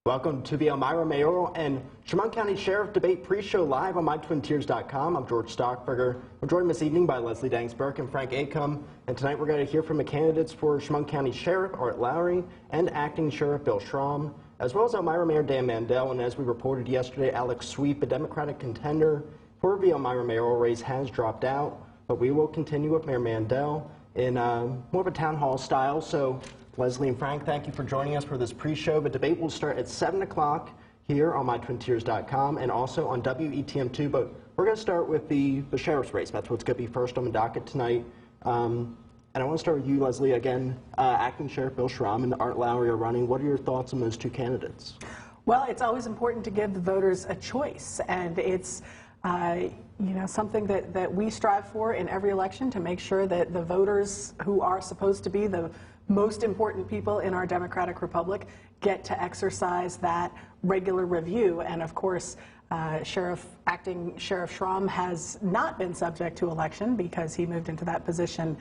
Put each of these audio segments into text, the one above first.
Welcome to the Elmira Mayoral and Chemung County Sheriff Debate Pre-Show live on mytwintiers.com. I'm George Stockberger. We're joined this evening by Leslie Dangsburg and Frank Acomb. And tonight we're going to hear from the candidates for Chemung County Sheriff Art Lowry and Acting Sheriff Bill Schramm, as well as Elmira Mayor Dan Mandel. And as we reported yesterday, Alex Sweep, a Democratic contender for the Elmira Mayoral race, has dropped out. But we will continue with Mayor Mandel in more of a town hall style. So Leslie and Frank, thank you for joining us for this pre-show. The debate will start at 7 o'clock here on mytwintiers.com and also on WETM2. But we're going to start with the sheriff's race. That's what's going to be first on the docket tonight. And I want to start with you, Leslie. Again, Acting Sheriff Bill Schramm and Art Lowry are running. What are your thoughts on those two candidates? Well, it's always important to give the voters a choice, and it's something that we strive for in every election, to make sure that the voters who are supposed to be the most important people in our democratic republic get to exercise that regular review. And of course, Acting Sheriff Schramm has not been subject to election because he moved into that position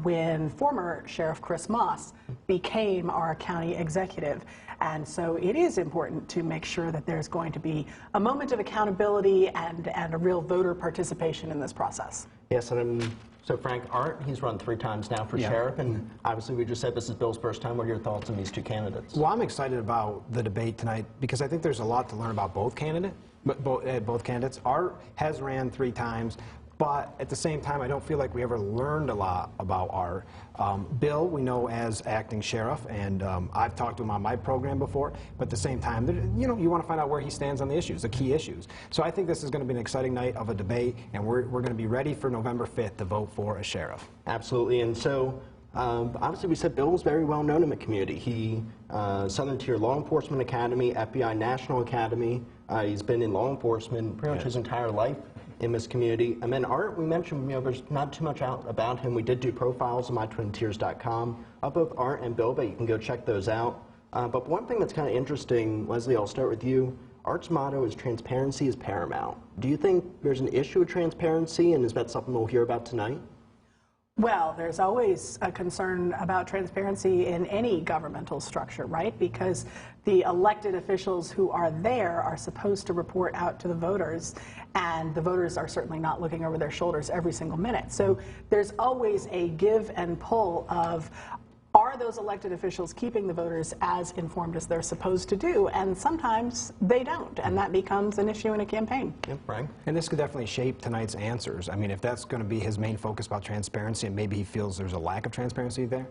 when former Sheriff Chris Moss became our county executive. And so it is important to make sure that there's going to be a moment of accountability and a real voter participation in this process. Yes, and so Frank, Art, he's run 3 times now for sheriff, and obviously we just said this is Bill's first time. What are your thoughts on these two candidates? Well, I'm excited about the debate tonight because I think there's a lot to learn about both candidates. Art has ran 3 times, but at the same time, I don't feel like we ever learned a lot about Art. Bill, we know as acting sheriff, and I've talked to him on my program before, but at the same time, you want to find out where he stands on the issues, the key issues. So I think this is going to be an exciting night of a debate, and we're going to be ready for November 5th to vote for a sheriff. Absolutely, and so obviously we said Bill was very well known in the community. He, Southern Tier Law Enforcement Academy, FBI National Academy, he's been in law enforcement pretty much his entire life in this community. And then Art, we mentioned, there's not too much out about him. We did do profiles on mytwintiers.com of both Art and Bill, but you can go check those out. But one thing that's kind of interesting, Leslie, I'll start with you. Art's motto is transparency is paramount. Do you think there's an issue with transparency, and is that something we'll hear about tonight? Well, there's always a concern about transparency in any governmental structure, right? Because the elected officials who are there are supposed to report out to the voters, and the voters are certainly not looking over their shoulders every single minute. So there's always a give and pull of, are those elected officials keeping the voters as informed as they're supposed to do? And sometimes they don't, and that becomes an issue in a campaign. Yep, right. And this could definitely shape tonight's answers. I mean, if that's going to be his main focus about transparency, and maybe he feels there's a lack of transparency there,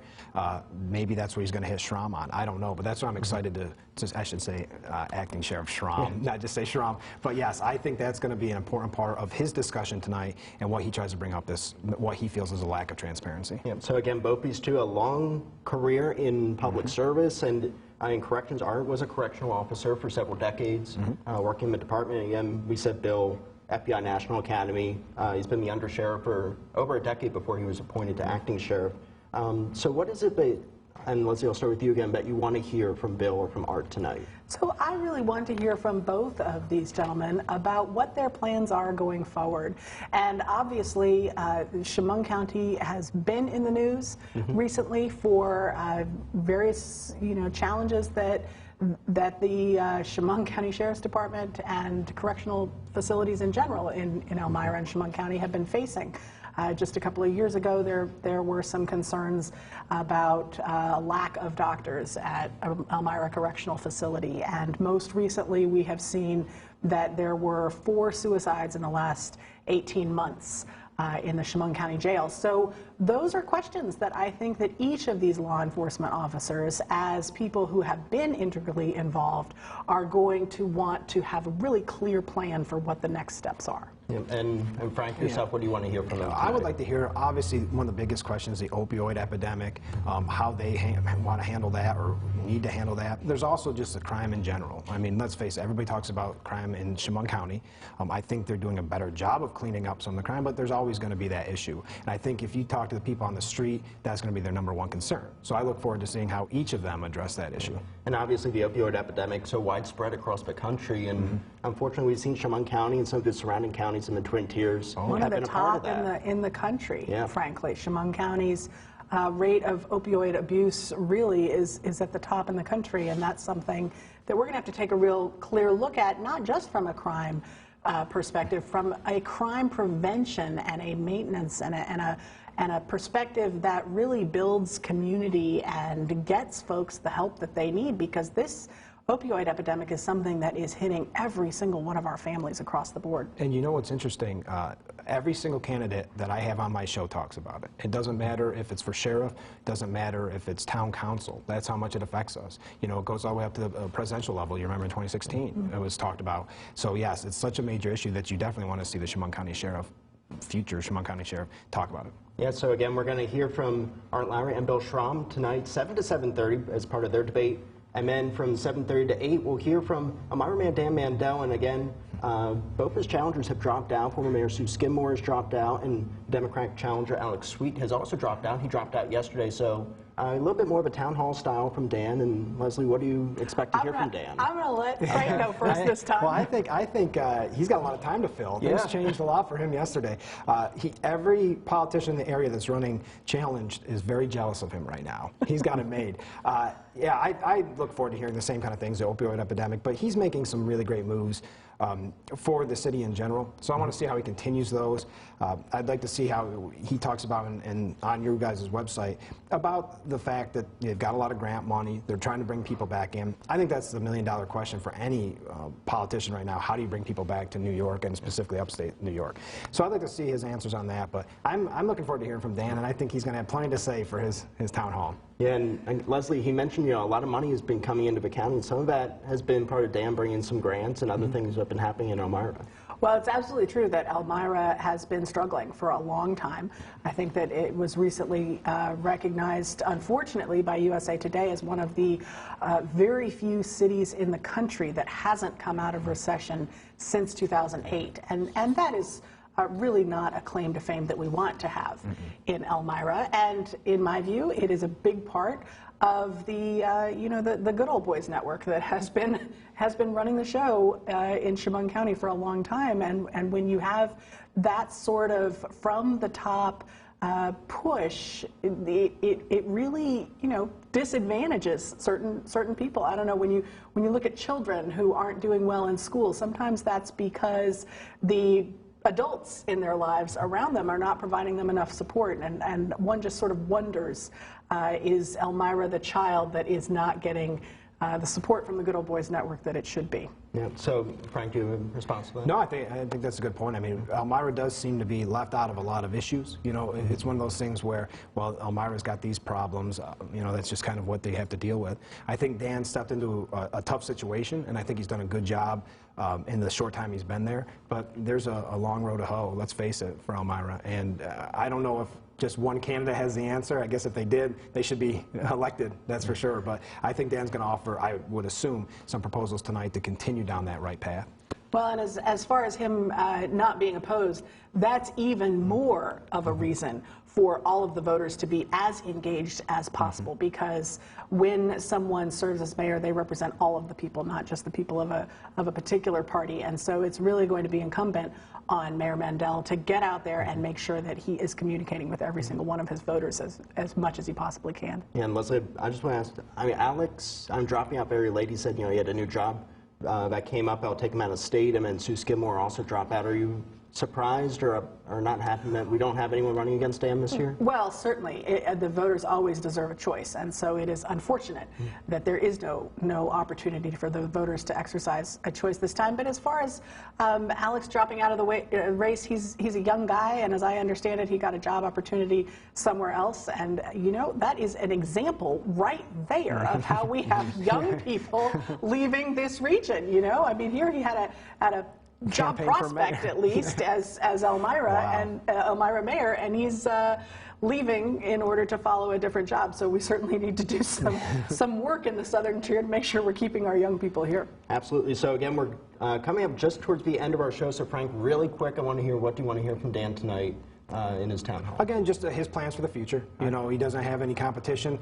maybe that's what he's going to hit Schramm on. I don't know, but that's what I'm excited to I should say Acting Sheriff Schramm, not just say Schramm. But yes, I think that's going to be an important part of his discussion tonight, and what he tries to bring up, what he feels is a lack of transparency. Yeah, so again, both these two, a long career in public service, and in corrections. Art was a correctional officer for several decades, working in the department. And again, we said Bill, FBI National Academy. He's been the undersheriff for over a decade before he was appointed to acting sheriff. So what is it that, and Leslie, I'll start with you again, that you want to hear from Bill or from Art tonight? So I really want to hear from both of these gentlemen about what their plans are going forward. And obviously, Chemung County has been in the news recently for various, challenges that the Chemung County Sheriff's Department and correctional facilities in general in Elmira and Chemung County have been facing. Just a couple of years ago, there were some concerns about lack of doctors at Elmira Correctional Facility, and most recently we have seen that there were 4 suicides in the last 18 months in the Chemung County Jail. So those are questions that I think that each of these law enforcement officers, as people who have been integrally involved, are going to want to have a really clear plan for what the next steps are. Yeah. And Frank, yourself, what do you want to hear from them tonight? I would like to hear, obviously, one of the biggest questions is the opioid epidemic, how they want to handle that or need to handle that. There's also just the crime in general. I mean, let's face it, everybody talks about crime in Chemung County. I think they're doing a better job of cleaning up some of the crime, but there's always going to be that issue. And I think if you talk to the people on the street, that's going to be their #1 concern. So I look forward to seeing how each of them address that issue. And obviously the opioid epidemic so widespread across the country, and unfortunately we've seen Chemung County and some of the surrounding counties in the Twin Tiers one of the top in the country, frankly. Chemung County's rate of opioid abuse really is at the top in the country, and that's something that we're going to have to take a real clear look at, not just from a crime perspective, from a crime prevention and a maintenance and a perspective that really builds community and gets folks the help that they need, because this opioid epidemic is something that is hitting every single one of our families across the board. And you know what's interesting? Every single candidate that I have on my show talks about it. It doesn't matter if it's for sheriff, it doesn't matter if it's town council. That's how much it affects us. You know, it goes all the way up to the presidential level. You remember in 2016, it was talked about. So yes, it's such a major issue that you definitely want to see the Chemung County Sheriff, future Chemung County Sheriff, talk about it. Yeah, so again, we're going to hear from Art Lowry and Bill Schramm tonight, 7 to 7:30 as part of their debate. And then from 7:30 to 8, we'll hear from Elmira Mayor Dan Mandel. And again, both his challengers have dropped out. Former Mayor Sue Skidmore has dropped out, and Democratic challenger Alex Sweet has also dropped out. He dropped out yesterday. So a little bit more of a town hall style from Dan. And Leslie, what do you expect to hear from Dan? I'm going to let Frank go first this time. Well, I think he's got a lot of time to fill. Yeah. Things changed a lot for him yesterday. Every politician in the area that's running challenged is very jealous of him right now. He's got it made. Yeah, I look forward to hearing the same kind of things, the opioid epidemic, but he's making some really great moves for the city in general. So I want to see how he continues those. I'd like to see how he talks about on your guys' website about the fact that they've got a lot of grant money. They're trying to bring people back in. I think that's the million-dollar question for any politician right now. How do you bring people back to New York, and specifically upstate New York? So I'd like to see his answers on that. But I'm looking forward to hearing from Dan, and I think he's going to have plenty to say for his town hall. Yeah, and Leslie, he mentioned, a lot of money has been coming into the county, and some of that has been part of Dan bringing some grants and other things that have been happening in Elmira. Well, it's absolutely true that Elmira has been struggling for a long time. I think that it was recently recognized, unfortunately, by USA Today as one of the very few cities in the country that hasn't come out of recession since 2008. And that is really not a claim to fame that we want to have in Elmira. And in my view, it is a big part of the the Good Old Boys Network that has been running the show in Chemung County for a long time. And when you have that sort of from the top push, it really disadvantages certain people. I don't know, when you look at children who aren't doing well in school, sometimes that's because the adults in their lives around them are not providing them enough support, and one just sort of wonders, is Elmira the child that is not getting the support from the Good Old Boys Network that it should be? Yeah. So, Frank, do you have a response to that? No, I think that's a good point. I mean, Elmira does seem to be left out of a lot of issues. It's one of those things where, well, Elmira's got these problems. That's just kind of what they have to deal with. I think Dan stepped into a tough situation, and I think he's done a good job in the short time he's been there. But there's a long road to hoe, let's face it, for Elmira. And I don't know if just one candidate has the answer. I guess if they did, they should be elected, that's for sure. But I think Dan's going to offer, I would assume, some proposals tonight to continue down that right path. Well, and as far as him not being opposed, that's even more of a reason for all of the voters to be as engaged as possible, because when someone serves as mayor, they represent all of the people, not just the people of a particular party. And so it's really going to be incumbent on Mayor Mandel to get out there and make sure that he is communicating with every single one of his voters as much as he possibly can. Yeah, and Leslie, I just want to ask, Alex, I'm dropping out very late. He said, he had a new job that came up. I'll take him out of state. And then Sue Skidmore also dropped out. Are you surprised or not happy that we don't have anyone running against Dan this year? Well, certainly. The voters always deserve a choice, and so it is unfortunate that there is no opportunity for the voters to exercise a choice this time. But as far as Alex dropping out of the race, he's a young guy, and as I understand it, he got a job opportunity somewhere else. And, that is an example right there of how we have young people leaving this region, I mean, here he had a job prospect, at least, as Elmira. Wow. And Elmira mayor, and he's leaving in order to follow a different job. So we certainly need to do some work in the southern tier to make sure we're keeping our young people here. Absolutely. So again, we're coming up just towards the end of our show. So Frank, really quick, what do you want to hear from Dan tonight in his town hall? Again, just his plans for the future. He doesn't have any competition,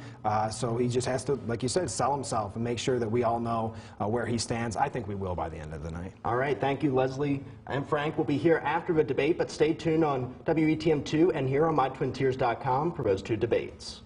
so he just has to, like you said, sell himself and make sure that we all know where he stands. I think we will by the end of the night. All right. Thank you, Leslie and Frank. We'll be here after the debate, but stay tuned on WETM2 and here on MyTwinTiers.com for those two debates.